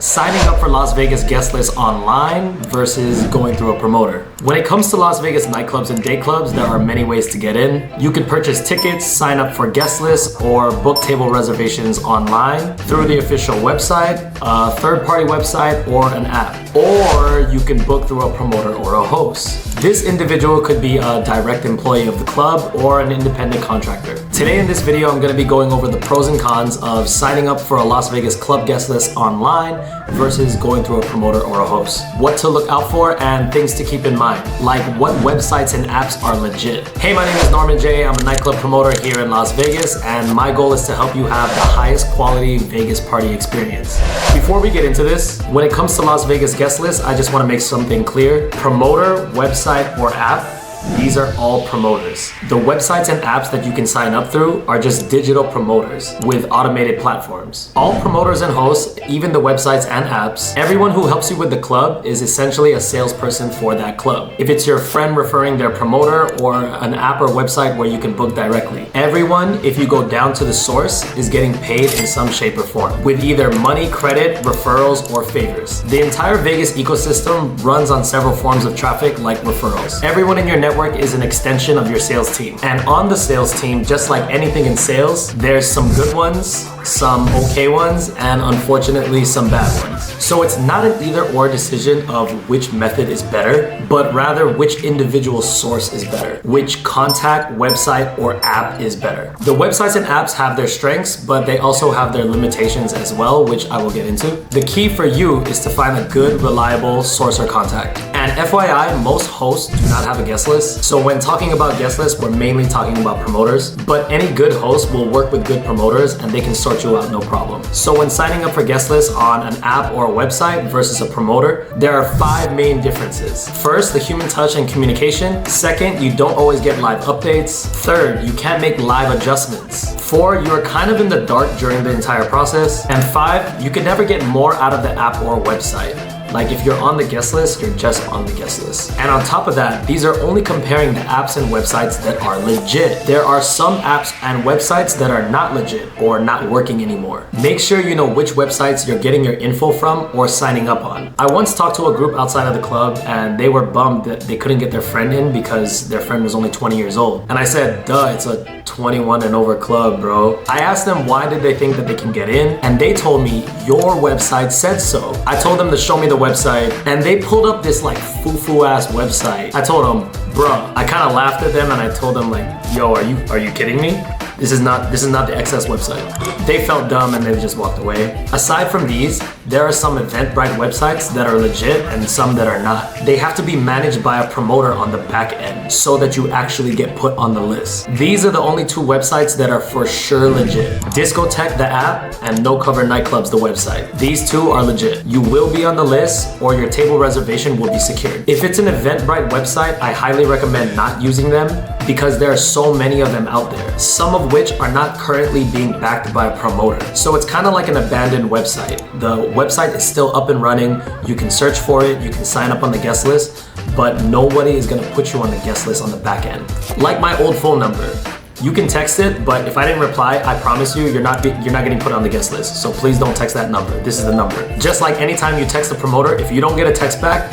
Signing up for Las Vegas guest list online versus going through a promoter. When it comes to Las Vegas nightclubs and day clubs, there are many ways to get in. You can purchase tickets, sign up for guest lists, or book table reservations online through the official website, a third-party website, or an app. Or you can book through a promoter or a host. This individual could be a direct employee of the club or an independent contractor. Today in this video, I'm going to be going over the pros and cons of signing up for a Las Vegas club guest list online versus going through a promoter or a host. What to look out for and things to keep in mind, like what websites and apps are legit. Hey, my name is Norman J. I'm a nightclub promoter here in Las Vegas, and my goal is to help you have the highest quality Vegas party experience. Before we get into this, when it comes to Las Vegas guest lists, I just want to make something clear. Promoter, website, or app, these are all promoters. The websites and apps that you can sign up through are just digital promoters with automated platforms. All promoters and hosts, even the websites and apps, everyone who helps you with the club is essentially a salesperson for that club. If it's your friend referring their promoter or an app or website where you can book directly, everyone, if you go down to the source, is getting paid in some shape or form with either money, credit, referrals, or favors. The entire Vegas ecosystem runs on several forms of traffic like referrals. Everyone in your network is an extension of your sales team. And on the sales team, just like anything in sales, there's some good ones, some okay ones, and unfortunately some bad ones. So it's not an either or decision of which method is better, but rather which individual source is better, which contact, website, or app is better. The websites and apps have their strengths, but they also have their limitations as well, which I will get into. The key for you is to find a good, reliable source or contact. And FYI, most hosts do not have a guest list. So when talking about guest lists, we're mainly talking about promoters, but any good host will work with good promoters and they can sort you out no problem. So when signing up for guest lists on an app or a website versus a promoter, there are 5 main differences. First, the human touch and communication. Second, you don't always get live updates. Third, you can't make live adjustments. 4, you're kind of in the dark during the entire process. And 5, you can never get more out of the app or website. Like if you're on the guest list, you're just on the guest list. And on top of that, these are only comparing the apps and websites that are legit. There are some apps and websites that are not legit or not working anymore. Make sure you know which websites you're getting your info from or signing up on. I once talked to a group outside of the club and they were bummed that they couldn't get their friend in because their friend was only 20 years old. And I said, duh, it's a 21 and over club, bro. I asked them why did they think that they can get in, and they told me your website said so. I told them to show me the website, and they pulled up this like foo-foo ass website. I told them, bruh, I kind of laughed at them and I told them like, yo, are you kidding me? This is not the XS website. They felt dumb and they just walked away. Aside from these, there are some Eventbrite websites that are legit and some that are not. They have to be managed by a promoter on the back end so that you actually get put on the list. These are the only 2 websites that are for sure legit. Discotheque, the app, and No Cover Nightclubs, the website. These 2 are legit. You will be on the list or your table reservation will be secured. If it's an Eventbrite website, I highly recommend not using them because there are so many of them out there, some of which are not currently being backed by a promoter. So it's kind of like an abandoned website. The website is still up and running. You can search for it, you can sign up on the guest list, but nobody is gonna put you on the guest list on the back end. Like my old phone number. You can text it, but if I didn't reply, I promise you, you're not getting put on the guest list. So please don't text that number. This is the number. Just like anytime you text a promoter, if you don't get a text back,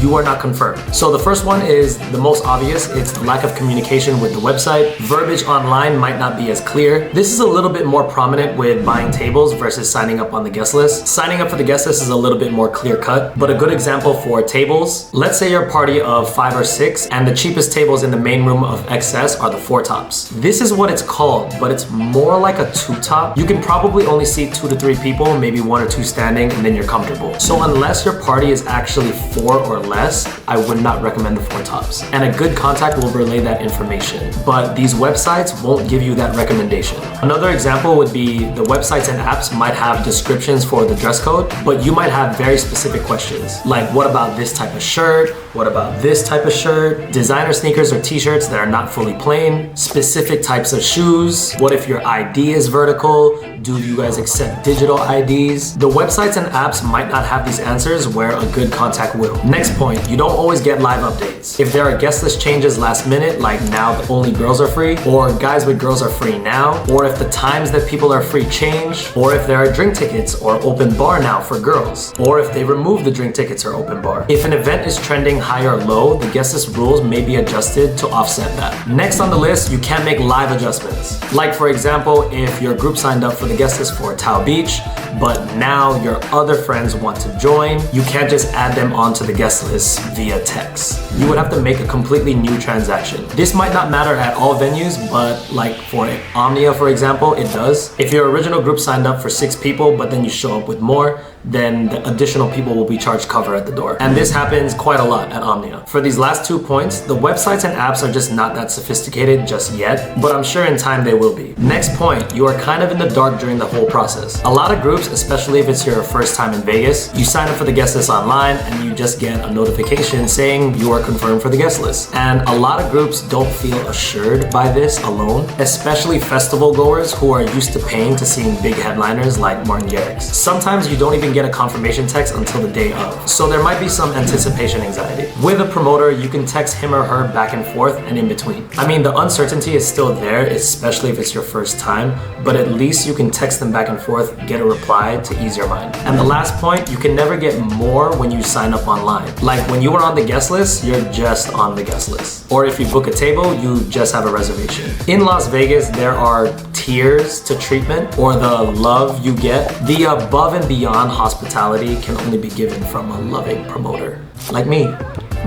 you are not confirmed. So the first one is the most obvious. It's the lack of communication with the website. Verbiage online might not be as clear. This is a little bit more prominent with buying tables versus signing up on the guest list. Signing up for the guest list is a little bit more clear cut, but a good example for tables, let's say you're a party of 5 or 6 and the cheapest tables in the main room of XS are the 4 tops. This is what it's called, but it's more like a 2-top. You can probably only seat 2 to 3 people, maybe 1 or 2 standing, and then you're comfortable. So unless your party is actually 4 or less, I would not recommend the 4 tops. And a good contact will relay that information, but these websites won't give you that recommendation. Another example would be the websites and apps might have descriptions for the dress code, but you might have very specific questions. Like, what about this type of shirt? What about this type of shirt? Designer sneakers or t-shirts that are not fully plain? Specific types of shoes? What if your ID is vertical? Do you guys accept digital IDs? The websites and apps might not have these answers where a good contact will. Next point, you don't always get live updates. If there are guest list changes last minute, like now the only girls are free, or guys with girls are free now, or if the times that people are free change, or if there are drink tickets or open bar now for girls, or if they remove the drink tickets or open bar. If an event is trending high or low, the guest list rules may be adjusted to offset that. Next on the list, you can make live adjustments. Like for example, if your group signed up for the guest list for Tao Beach, but now your other friends want to join, you can't just add them onto the guest list via text. You would have to make a completely new transaction. This might not matter at all venues, but like for Omnia, for example, it does. If your original group signed up for 6 people, but then you show up with more, then the additional people will be charged cover at the door. And this happens quite a lot at Omnia. For these last 2 points, the websites and apps are just not that sophisticated just yet, but I'm sure in time they will be. Next point, you are kind of in the dark during the whole process. A lot of groups, especially if it's your first time in Vegas, you sign up for the guest list online and you just get a notification saying you are confirmed for the guest list. And a lot of groups don't feel assured by this alone, especially festival goers who are used to paying to seeing big headliners like Martin Garrix. Sometimes you don't even get a confirmation text until the day of, so there might be some anticipation anxiety. With a promoter, you can text him or her back and forth and in between. I mean, the uncertainty is still there, especially if it's your first time, but at least you can text them back and forth, get a reply to ease your mind. And the last point, you can never get more when you sign up online. Like when you are on the guest list, you're just on the guest list. Or if you book a table, you just have a reservation. In Las Vegas, there are tiers to treatment or the love you get. The above and beyond hospitality can only be given from a loving promoter, like me.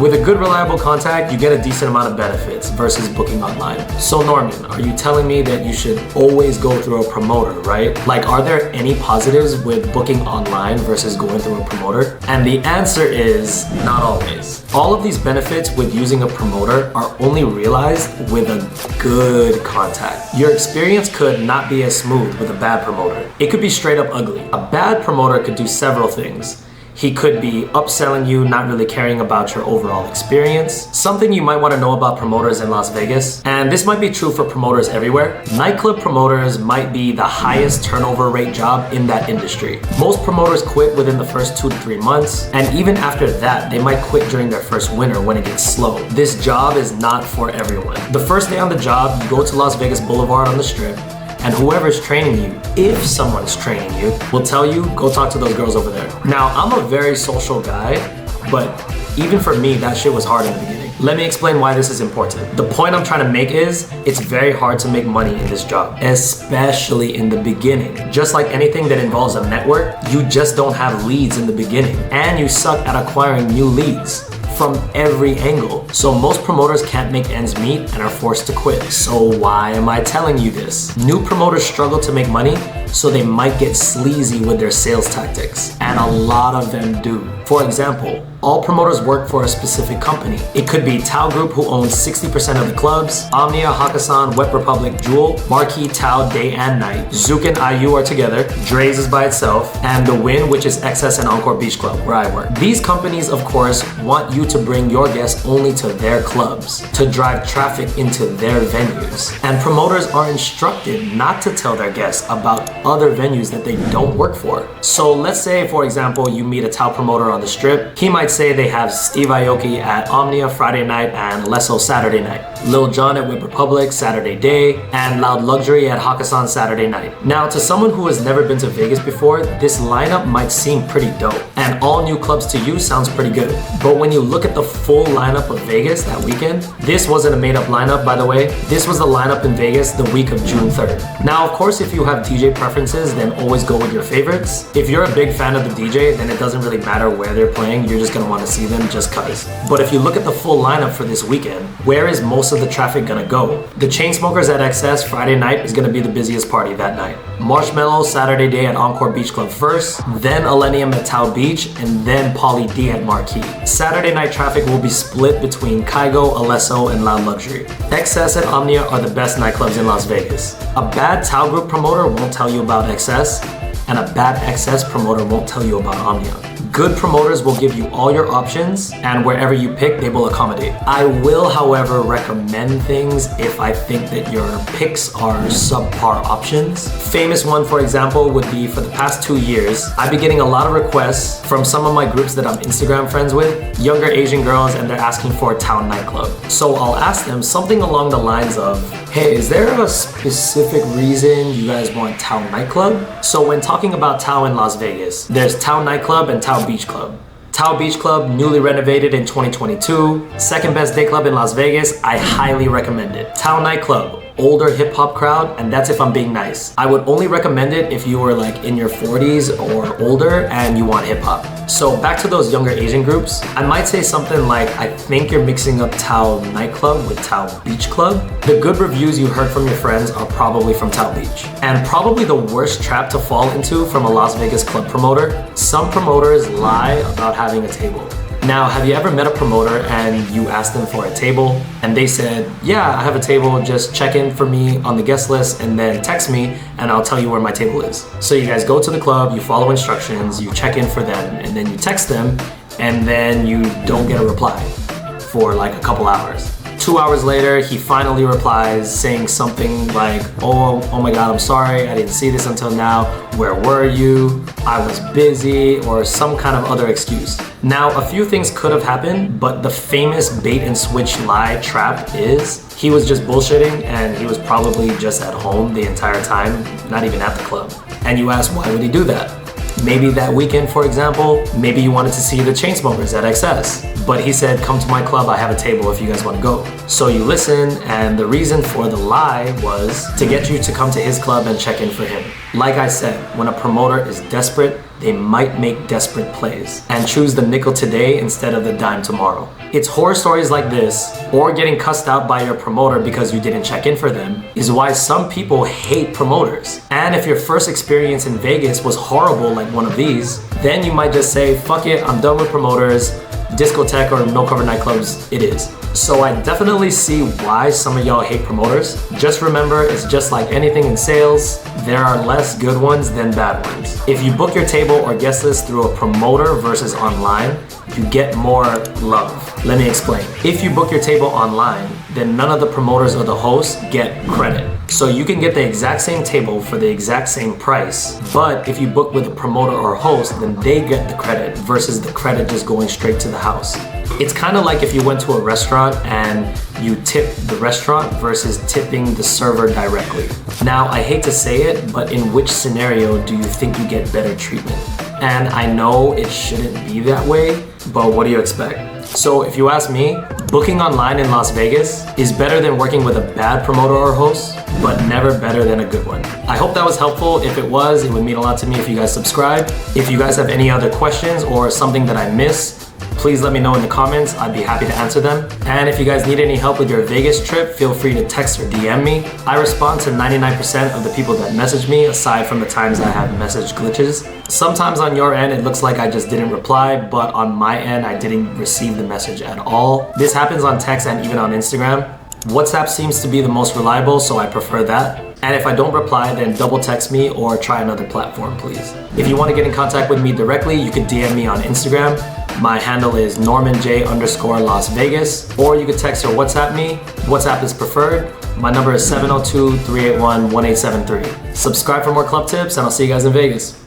With a good reliable contact, you get a decent amount of benefits versus booking online. So Norman, are you telling me that you should always go through a promoter, right? Like, are there any positives with booking online versus going through a promoter? And the answer is not always. All of these benefits with using a promoter are only realized with a good contact. Your experience could not be as smooth with a bad promoter. It could be straight up ugly. A bad promoter could do several things. He could be upselling you, not really caring about your overall experience. Something you might want to know about promoters in Las Vegas, and this might be true for promoters everywhere, nightclub promoters might be the highest turnover rate job in that industry. Most promoters quit within the first 2 to 3 months, and even after that, they might quit during their first winter when it gets slow. This job is not for everyone. The first day on the job, you go to Las Vegas Boulevard on the Strip, and whoever's training you, if someone's training you, will tell you, go talk to those girls over there. Now, I'm a very social guy, but even for me, that shit was hard in the beginning. Let me explain why this is important. The point I'm trying to make is, it's very hard to make money in this job, especially in the beginning. Just like anything that involves a network, you just don't have leads in the beginning, and you suck at acquiring new leads from every angle. So most promoters can't make ends meet and are forced to quit. So why am I telling you this? New promoters struggle to make money, so they might get sleazy with their sales tactics, and a lot of them do. For example, all promoters work for a specific company. It could be Tao Group, who owns 60% of the clubs, Omnia, Hakkasan, Wet Republic, Jewel, Marquee, Tao, Day and Night, Zook and IU are together, Dre's is by itself, and The Win, which is XS and Encore Beach Club, where I work. These companies, of course, want you to bring your guests only to their clubs, to drive traffic into their venues. And promoters are instructed not to tell their guests about other venues that they don't work for. So let's say, for example, you meet a Tao promoter on the Strip. He might say they have Steve Aoki at Omnia Friday night and Lesso Saturday night, Lil Jon at Whip Republic Saturday day, and Loud Luxury at Hakkasan Saturday night. Now, to someone who has never been to Vegas before, this lineup might seem pretty dope, and all new clubs to you sounds pretty good. But when you look at the full lineup of Vegas that weekend, this wasn't a made-up lineup, by the way. This was the lineup in Vegas the week of June 3rd. Now, of course, if you have DJ preferences, then always go with your favorites. If you're a big fan of the DJ, then it doesn't really matter where they're playing, you're just gonna want to see them just cause. But if you look at the full lineup for this weekend, where is most of the traffic gonna go? The Chainsmokers at XS Friday night is gonna be the busiest party that night. Marshmello Saturday day at Encore Beach Club first, then Millennium at Tao Beach, and then Pauly D at Marquee. Saturday night traffic will be split between Kygo, Alesso, and Loud Luxury. XS and Omnia are the best nightclubs in Las Vegas. A bad Tao Group promoter won't tell you about XS, and a bad XS promoter won't tell you about Omnia. Good promoters will give you all your options, and wherever you pick, they will accommodate. I will, however, recommend things if I think that your picks are subpar options. Famous one, for example, would be for the past 2 years, I've been getting a lot of requests from some of my groups that I'm Instagram friends with, younger Asian girls, and they're asking for a town nightclub. So I'll ask them something along the lines of, hey, is there a specific reason you guys want town nightclub? So when talking about Tao in Las Vegas, there's Tao nightclub and Tao Beach Club. Tao Beach Club, newly renovated in 2022, second best day club in Las Vegas. I highly recommend it. Tao nightclub, older hip hop crowd, and that's if I'm being nice. I would only recommend it if you were like in your 40s or older and you want hip hop. So back to those younger Asian groups, I might say something like, I think you're mixing up Tao nightclub with Tao Beach Club. The good reviews you heard from your friends are probably from Tao Beach. And probably the worst trap to fall into from a Las Vegas club promoter, some promoters lie about having a table. Now, have you ever met a promoter and you asked them for a table and they said, yeah, I have a table, just check in for me on the guest list and then text me and I'll tell you where my table is. So you guys go to the club, you follow instructions, you check in for them, and then you text them, and then you don't get a reply for like a couple hours. 2 hours later, he finally replies saying something like, oh my God, I'm sorry, I didn't see this until now. Where were you? I was busy, or some kind of other excuse. Now, a few things could have happened, but the famous bait and switch lie trap is he was just bullshitting and he was probably just at home the entire time, not even at the club. And you ask, why would he do that? Maybe that weekend, for example, maybe you wanted to see the Chainsmokers at XS, but he said, come to my club, I have a table if you guys want to go. So you listen, and the reason for the lie was to get you to come to his club and check in for him. Like I said, when a promoter is desperate, they might make desperate plays and choose the nickel today instead of the dime tomorrow. It's horror stories like this, or getting cussed out by your promoter because you didn't check in for them, is why some people hate promoters. And if your first experience in Vegas was horrible like one of these, then you might just say, fuck it, I'm done with promoters, discotheque or no cover nightclubs, it is. So I definitely see why some of y'all hate promoters. Just remember, it's just like anything in sales, there are less good ones than bad ones. If you book your table or guest list through a promoter versus online, you get more love. Let me explain. If you book your table online, then none of the promoters or the hosts get credit. So you can get the exact same table for the exact same price, but if you book with a promoter or host, then they get the credit versus the credit just going straight to the house. It's kind of like if you went to a restaurant and you tip the restaurant versus tipping the server directly. Now, I hate to say it, but in which scenario do you think you get better treatment? And I know it shouldn't be that way, but what do you expect? So if you ask me, booking online in Las Vegas is better than working with a bad promoter or host, but never better than a good one. I hope that was helpful. If it was, it would mean a lot to me if you guys subscribe. If you guys have any other questions or something that I missed, please let me know in the comments. I'd be happy to answer them. And if you guys need any help with your Vegas trip, feel free to text or DM me. I respond to 99% of the people that message me, aside from the times I have message glitches. Sometimes on your end, it looks like I just didn't reply, but on my end, I didn't receive the message at all. This happens on text and even on Instagram. Whastapp seems to be the most reliable, so I prefer that. And if I don't reply, then double text me or try another platform, please. If you want to get in contact with me directly, you can DM me on Instagram. My handle is NormanJ_Las Vegas, or you can text or WhatsApp me. WhatsApp is preferred. My number is 702-381-1873. Subscribe for more club tips, and I'll see you guys in Vegas.